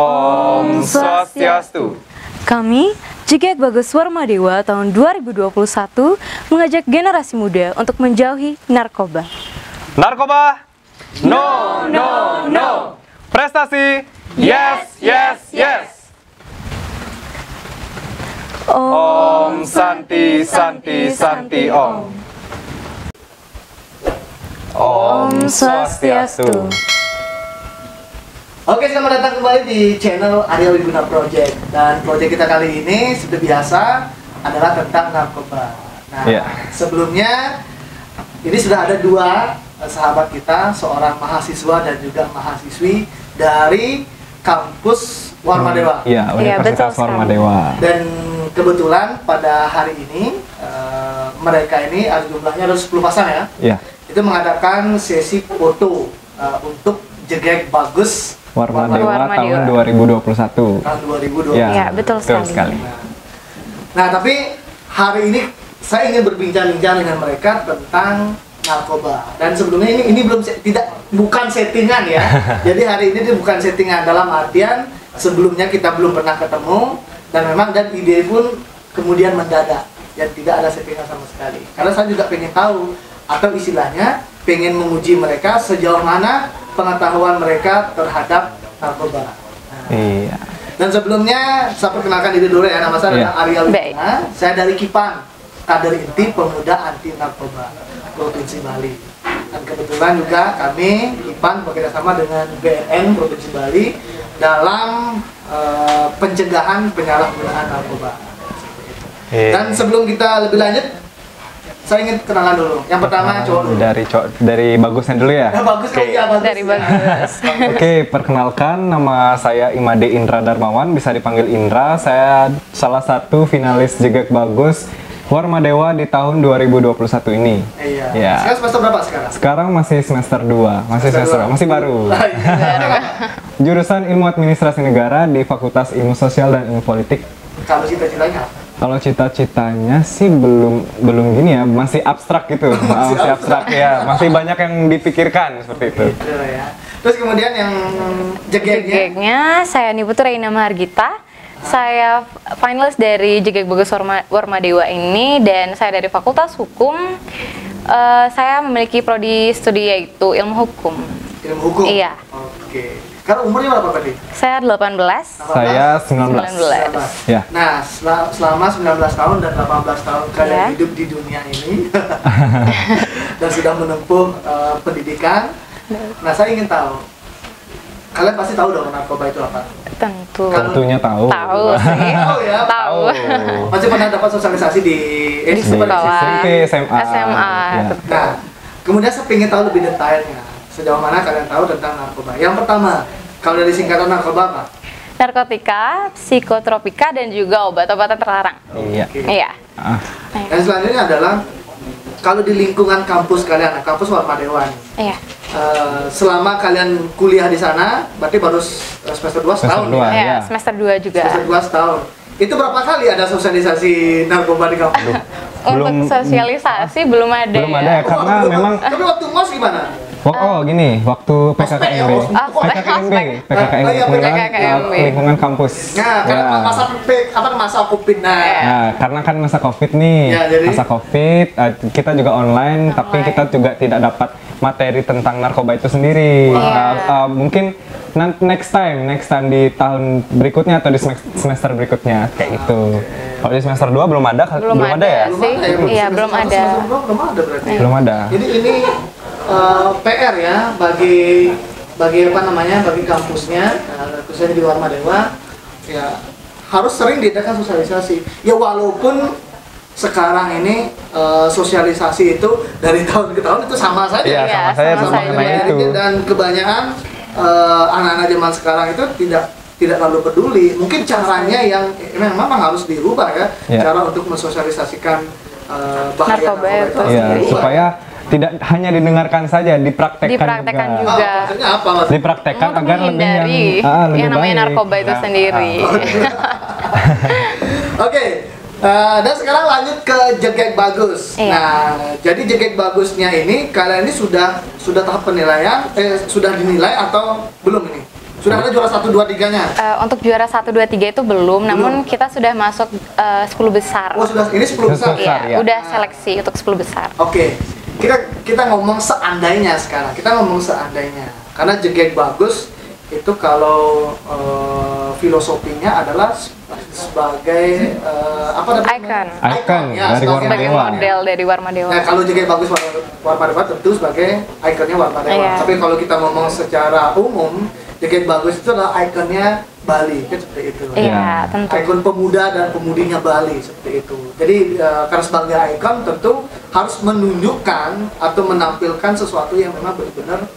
Om Swastiastu. Kami, Jegek Bagus Warmadewa tahun 2021 mengajak generasi muda untuk menjauhi narkoba. Narkoba? No, no, no. Prestasi? Yes, yes, yes. Om Santi, Santi, Santi, Om. Om Swastiastu. Oke, selamat datang kembali di channel Arya Wiguna Project. Dan project kita kali ini seperti biasa adalah tentang narkoba. Nah, sebelumnya ini sudah ada dua sahabat kita, seorang mahasiswa dan juga mahasiswi dari kampus Warmadewa. Iya, Universitas Warmadewa. Dan kebetulan pada hari ini mereka ini ada jumlahnya ada 10 pasang ya. Iya. Itu mengadakan sesi foto untuk Jegek Bagus Warmadewa tahun 2021. Tahun 2021. Ya, betul sekali. Nah, tapi hari ini saya ingin berbincang-bincang dengan mereka tentang narkoba. Dan sebelumnya ini bukan settingan ya. Jadi hari ini bukan settingan dalam artian sebelumnya kita belum pernah ketemu dan ide pun kemudian mendadak dan tidak ada settingan sama sekali. Karena saya juga pengen tahu atau istilahnya pengen menguji mereka sejauh mana pengetahuan mereka terhadap narkoba. Iya. Dan sebelumnya saya perkenalkan diri dulu ya, nama saya adalah Arya Wiguna. Saya dari KIPAN, Kader Inti Pemuda Anti Narkoba Provinsi Bali. Dan kebetulan juga kami KIPAN bekerjasama dengan BNN Provinsi Bali dalam pencegahan penyalahgunaan narkoba. Dan sebelum kita lebih lanjut, saya ingin kenalan dulu. Yang pertama cowok dulu. Dari Bagusnya dulu ya. Bagus. Dari Bagus. Oke, perkenalkan nama saya Imade Indra Darmawan, bisa dipanggil Indra. Saya salah satu finalis Jegek Bagus Warmadewa di tahun 2021 ini. Iya. Ya. Sekarang semester berapa sekarang? Sekarang masih semester 2, masih baru. Jurusan Ilmu Administrasi Negara di Fakultas Ilmu Sosial dan Ilmu Politik. Kalau cita-citanya apa? Kalau cita-citanya sih belum gini ya, masih abstrak gitu. masih abstrak ya, masih banyak yang dipikirkan seperti itu. Gitu ya. Terus kemudian yang Jegeknya saya Niputu Reina Mahargita. Saya finalis dari Jegek Bagus Warmadewa ini dan saya dari Fakultas Hukum. Saya memiliki prodi studi yaitu Ilmu Hukum. Ilmu Hukum? Iya. Oke. Karena umurnya berapa tadi? Saya 18. Saya 19. Ya. Nah, selama 19 tahun dan 18 tahun kalian hidup di dunia ini dan sudah menempuh pendidikan. Nah, saya ingin tahu. Kalian pasti tahu dong narkoba itu apa? Tentunya tahu. Tahu sih. Oh ya, tahu. Masih pernah dapat sosialisasi di sekolah, SMP, SMA. Ya. Nah, kemudian saya ingin tahu lebih detailnya. Sejauh mana kalian tahu tentang narkoba? Yang pertama, kalau dari singkatan narkoba apa? Narkotika, psikotropika, dan juga obat-obatan terlarang. Iya. Iya. Dan selanjutnya adalah kalau di lingkungan kampus kalian, kampus Warmadewa. Iya. Selama kalian kuliah di sana, berarti baru semester 2 setahun. Iya, semester 2 juga. Semester 2 setahun. Itu berapa kali ada sosialisasi narkoba di kampus? Untuk sosialisasi belum ada. Belum ada ya, karena memang. Tapi waktu MOS gimana? Gini, waktu PKKMB, lingkungan kampus. Nah, karena masa COVID. Nah, karena kan masa COVID nih, masa COVID, kita juga online, tapi kita juga tidak dapat materi tentang narkoba itu sendiri. Mungkin next time di tahun berikutnya atau di semester berikutnya kayak gitu. Kalau di semester 2 belum ada ya? Iya, belum ada. Belum ada berarti. Belum ada. Jadi ini PR ya bagi bagi kampusnya, khususnya di Warmadewa ya harus sering diadakan sosialisasi. Ya walaupun sekarang ini sosialisasi itu dari tahun ke tahun itu sama saja. Iya, sama saja itu. Dan kebanyakan anak-anak zaman sekarang itu tidak terlalu peduli. Mungkin caranya yang memang harus dirubah ya. Cara untuk mensosialisasikan bahaya narkoba itu supaya tidak hanya didengarkan saja, dipraktekkan juga. Maksudnya apa? Dipraktekkan agar lebih yang namanya narkoba itu sendiri. Oke. Dan sekarang lanjut ke Jegek Bagus. Nah, jadi Jegek Bagusnya ini kalian ini sudah tahap penilaian, sudah dinilai atau belum ini? Sudah ada juara 1, 2, 3-nya? Untuk juara 1, 2, 3 itu belum, namun kita sudah masuk 10 besar. Oh, sudah, ini 10 besar? Iya, udah seleksi untuk 10 besar. Oke, kita ngomong seandainya sekarang. Kita ngomong seandainya. Karena Jegek Bagus itu kalau filosofinya adalah sebagai Icon ya, dari Warma sebagai Dewa. model dari Warma Dewa. Nah, kalau Jegek Bagus Warma Dewa tentu sebagai ikonnya Warma Dewa. Iya. Tapi kalau kita ngomong secara umum, Jegek Bagus itu adalah ikonnya Bali, kan seperti itu. Iya, tentu. Ikon pemuda dan pemudinya Bali seperti itu. Jadi karena sebagai ikon tentu harus menunjukkan atau menampilkan sesuatu yang memang benar-benar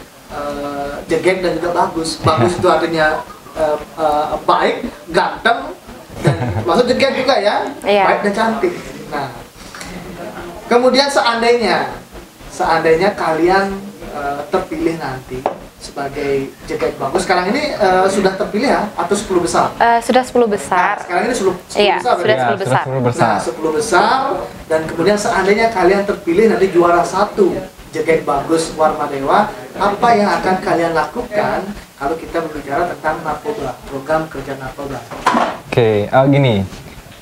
jegek dan juga bagus. Bagus itu artinya baik, ganteng, dan maksud jegek juga ya, baik dan cantik. Nah, kemudian seandainya kalian terpilih nanti sebagai Jegek Bagus, sekarang ini sudah terpilih ya atau 10 besar? Sudah 10 besar. Nah, sekarang ini 10 iya, besar. sudah 10 besar. Nah, 10 besar dan kemudian seandainya kalian terpilih nanti juara 1 Jegek Bagus Warma Dewa, apa yang akan kalian lakukan kalau kita berbicara tentang narkoba, program kerja narkoba? Oke, gini.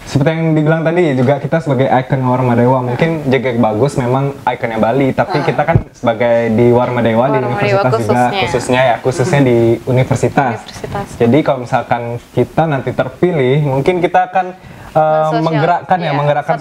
Seperti yang dibilang tadi juga kita sebagai ikon Warma Dewa, mungkin Jegek Bagus memang ikonnya Bali, tapi kita kan sebagai di Warma Dewa di universitas juga khususnya di universitas. Jadi kalau misalkan kita nanti terpilih, mungkin kita akan menggerakkan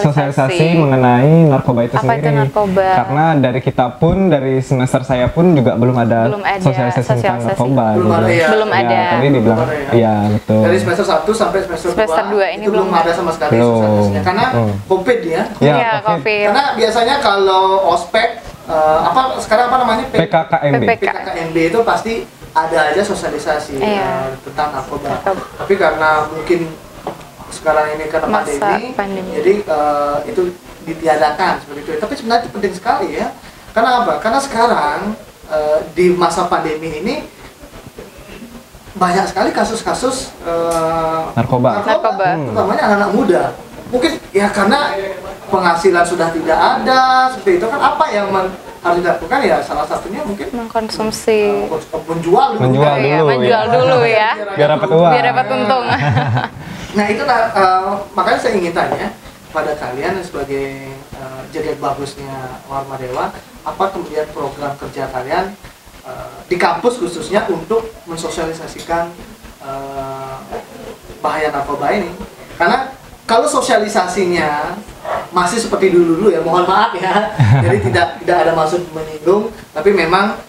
sosialisasi mengenai narkoba itu sendiri. Karena dari kita pun, dari semester saya pun juga belum ada sosialisasi tentang narkoba. Belum ada. Tadi dibilang, iya betul. Dari semester 1 sampai semester 2 ini itu belum ada sama sekali sosialisasinya. Karena COVID ya. Iya, COVID. Karena biasanya kalau ospek sekarang apa namanya? PKKMB itu pasti ada aja sosialisasi tentang narkoba. Tapi karena mungkin sekarang ini karena pandemi. Jadi itu ditiadakan seperti itu. Tapi sebenarnya itu penting sekali ya. Karena apa? Karena sekarang di masa pandemi ini banyak sekali kasus-kasus narkoba. Utamanya anak-anak muda. Mungkin ya karena penghasilan sudah tidak ada seperti itu kan, apa yang harus dilakukan ya, salah satunya mungkin mengkonsumsi, menjual dulu ya biar dapat uang, biar dapat untung. Nah itulah makanya saya ingin tanya pada kalian sebagai Jegek Bagusnya Warma Dewa, apa kemudian program kerja kalian di kampus khususnya untuk mensosialisasikan bahaya narkoba ini? Karena kalau sosialisasinya masih seperti dulu ya, mohon maaf ya, jadi tidak ada maksud menyinggung, tapi memang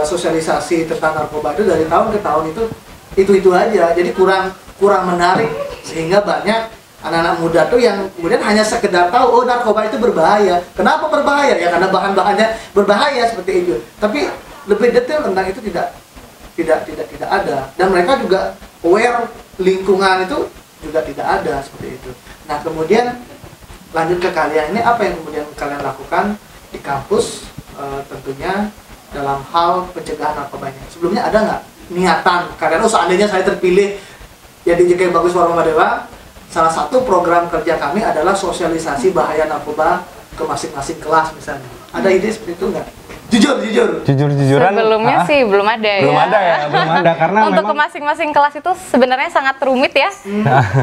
sosialisasi tentang narkoba itu dari tahun ke tahun itu aja, jadi kurang menarik, sehingga banyak anak-anak muda tuh yang kemudian hanya sekedar tahu oh narkoba itu berbahaya. Kenapa berbahaya? Ya karena bahan-bahannya berbahaya seperti itu. Tapi lebih detail tentang itu tidak ada, dan mereka juga aware lingkungan itu juga tidak ada seperti itu. Nah kemudian lanjut ke kalian ini, apa yang kemudian kalian lakukan di kampus tentunya dalam hal pencegahan narkobanya? Sebelumnya ada nggak niatan kalian, seandainya saya terpilih ya di Jegek Bagus Warma Dewa, salah satu program kerja kami adalah sosialisasi bahaya narkoba ke masing-masing kelas misalnya. Ada ide seperti itu nggak? Jujur-jujuran. Sebelumnya sih belum ada belum ada karena untuk ke masing-masing kelas itu sebenarnya sangat rumit ya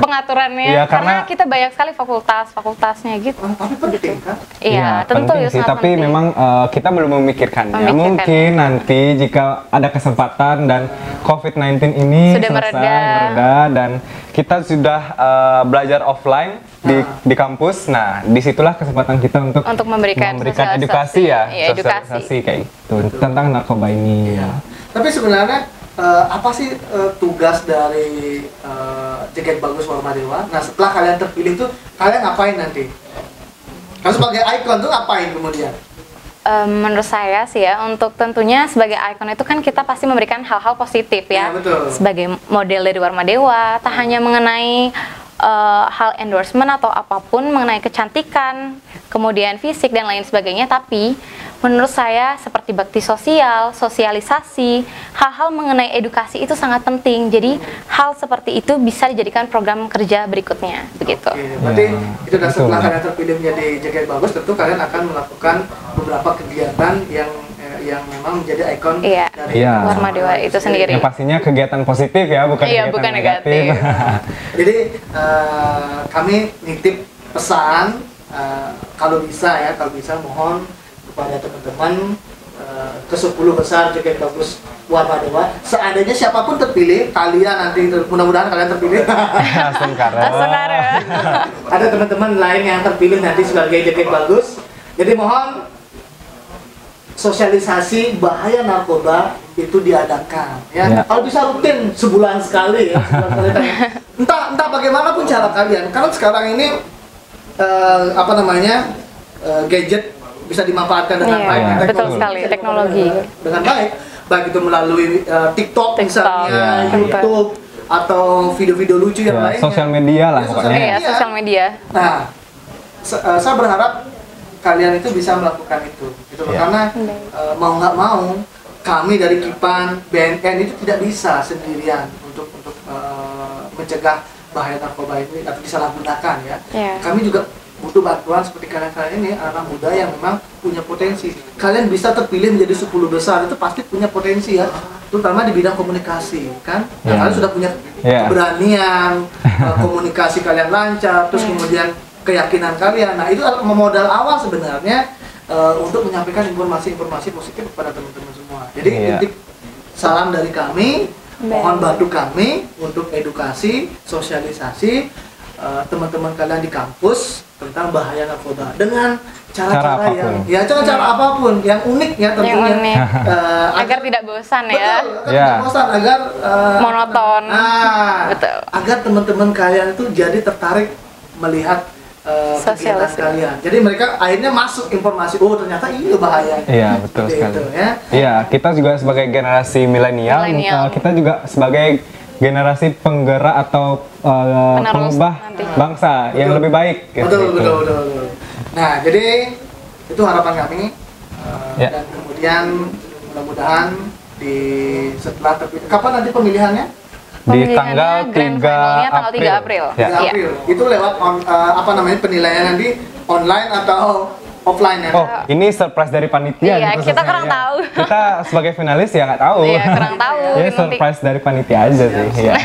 pengaturannya, karena kita banyak sekali fakultasnya gitu. Tapi penting kan? Iya, tentu penting sih, tapi penting. Memang kita belum memikirkannya. Mungkin nanti jika ada kesempatan dan COVID-19 ini sudah mereda dan kita sudah belajar offline di kampus, nah disitulah kesempatan kita untuk memberikan edukasi sosialisasi kayak gitu tentang narkoba ini. Iya. Tapi sebenarnya apa sih tugas dari Jegek Bagus Warma Dewa? Nah setelah kalian terpilih tuh kalian ngapain nanti? Kalian sebagai ikon tuh ngapain kemudian? Menurut saya sih ya, untuk tentunya sebagai ikon itu kan kita pasti memberikan hal-hal positif ya, sebagai model dari Warma Dewa, tak hanya mengenai hal endorsement atau apapun mengenai kecantikan, kemudian fisik dan lain sebagainya, tapi menurut saya seperti bakti sosial, sosialisasi, hal-hal mengenai edukasi itu sangat penting. Jadi hal seperti itu bisa dijadikan program kerja berikutnya, begitu. Oke, berarti itu setelah kalian terpilih menjadi Jegek Bagus, tentu kalian akan melakukan beberapa kegiatan yang yang memang menjadi ikon Iya. dari Warma Dewa itu sendiri. Yang pastinya kegiatan positif ya, bukan Iya, kegiatan bukan negatif. Jadi kami nitip pesan kalau bisa mohon kepada teman-teman ke-10 besar Joget Bagus Warma Dewa, seandainya siapapun terpilih, kalian nanti mudah-mudahan kalian terpilih. Ada teman-teman lain yang terpilih nanti sebagai Joget Bagus. Jadi mohon sosialisasi bahaya narkoba itu diadakan ya. Kalau bisa rutin sebulan sekali ya, entah bagaimanapun cara kalian, karena sekarang ini gadget bisa dimanfaatkan dengan baik, betul sekali, teknologi dengan baik itu melalui TikTok misalnya, YouTube atau video-video lucu yang lainnya, sosial media lah pokoknya. Sosial media. Nah, saya berharap kalian itu bisa melakukan itu gitu loh. Karena mau nggak mau kami dari Kipan BNN itu tidak bisa sendirian untuk mencegah bahaya narkoba ini atau disalahgunakan ya. Kami juga butuh bantuan seperti kalian ini, anak muda yang memang punya potensi. Kalian bisa terpilih menjadi 10 besar itu pasti punya potensi ya, terutama di bidang komunikasi kan. Kalian sudah punya keberanian, komunikasi kalian lancar, terus kemudian keyakinan kalian. Nah, itu modal awal sebenarnya untuk menyampaikan informasi-informasi positif kepada teman-teman semua. Jadi titip salam dari kami, mohon bantu kami untuk edukasi, sosialisasi teman-teman kalian di kampus tentang bahaya narkoba dengan cara-cara cara apapun yang unik ya tentunya, agar tidak bosan ya. Tidak bosan, agar monoton. Betul. Agar teman-teman kalian itu jadi tertarik melihat kegiatan kalian. Jadi mereka akhirnya masuk informasi, oh ternyata ini bahaya. Iya, betul sekali. Iya, kita juga sebagai generasi milenial, kita juga sebagai generasi penggerak atau pengubah bangsa yang lebih baik. Betul. Nah, jadi itu harapan kami. Dan kemudian mudah-mudahan setelah terpilih, kapan nanti pemilihannya? Di tanggal 3 April. Itu lewat penilaian nanti online atau offline ya? Oh, ini surprise dari panitia. Iya, kita kurang tahu. Kita sebagai finalis ya nggak tahu. Iya, kurang tahu. Ya, surprise dari panitia aja sih. Ya.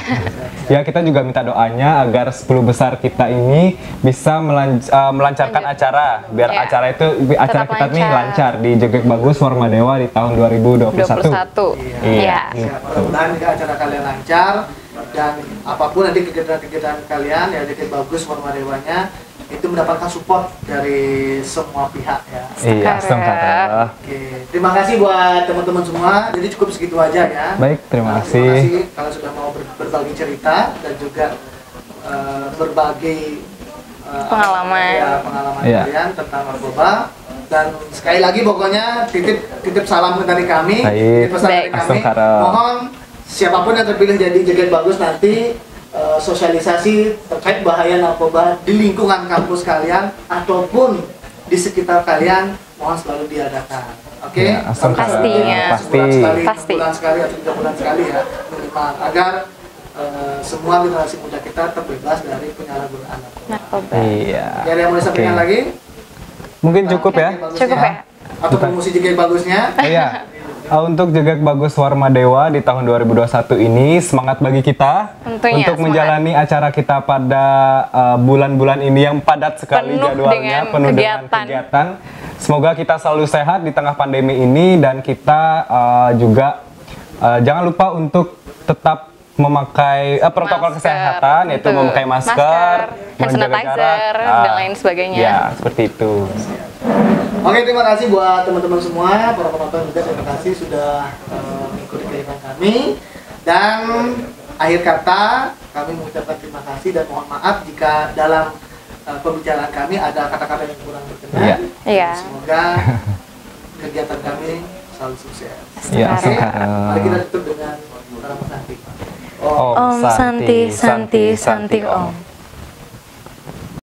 Ya, kita juga minta doanya agar 10 besar kita ini bisa melancarkan acara, biar acara kita nih lancar di Joget Bagus Warma Dewa di tahun 2021. Iya. Mudah-mudahan acara kalian lancar dan apapun nanti kegiatan kalian ya Joget Bagus Warma Dewanya itu mendapatkan support dari semua pihak ya. Iya, sekarang. Oke, terima kasih buat teman-teman semua. Jadi cukup segitu aja ya. Baik, terima kasih. Terima kasih kalau sudah mau berbagi cerita dan juga berbagi pengalaman kalian tentang narkoba. Dan sekali lagi pokoknya titip salam dari kami, titip pesan dari kami. Mohon siapapun yang terpilih jadi Joget Bagus nanti sosialisasi terkait bahaya narkoba di lingkungan kampus kalian ataupun di sekitar kalian mohon selalu diadakan. Oke? Pastinya. Pasti. Bulan sekali atau 3 bulan sekali ya minimal, agar semua generasi muda kita terbebas dari penyalahgunaan narkoba. Iya. Ada yang mau disampaikan lagi? Mungkin cukup ya. Cukup ya. Atau promosi Joget Bagusnya? Iya. Untuk Joget Bagus Warma Dewa di tahun 2021 ini semangat bagi kita untuk menjalani acara kita pada bulan-bulan ini yang padat sekali jadwalnya, penuh dengan kegiatan. Semoga kita selalu sehat di tengah pandemi ini dan kita juga jangan lupa untuk tetap memakai protokol kesehatan, yaitu memakai masker, menjaga jarak, dan lain sebagainya. Ya, seperti itu. Oke, terima kasih buat teman-teman semua, para penonton juga terima kasih sudah mengikuti kegiatan kami. Dan akhir kata, kami mengucapkan terima kasih dan mohon maaf jika dalam pembicaraan kami ada kata-kata yang kurang berkenan. Iya. Semoga kegiatan kami selalu sukses. Iya, mari kita tutup dengan Om Santi. Om Santi, Santi, Santi Om.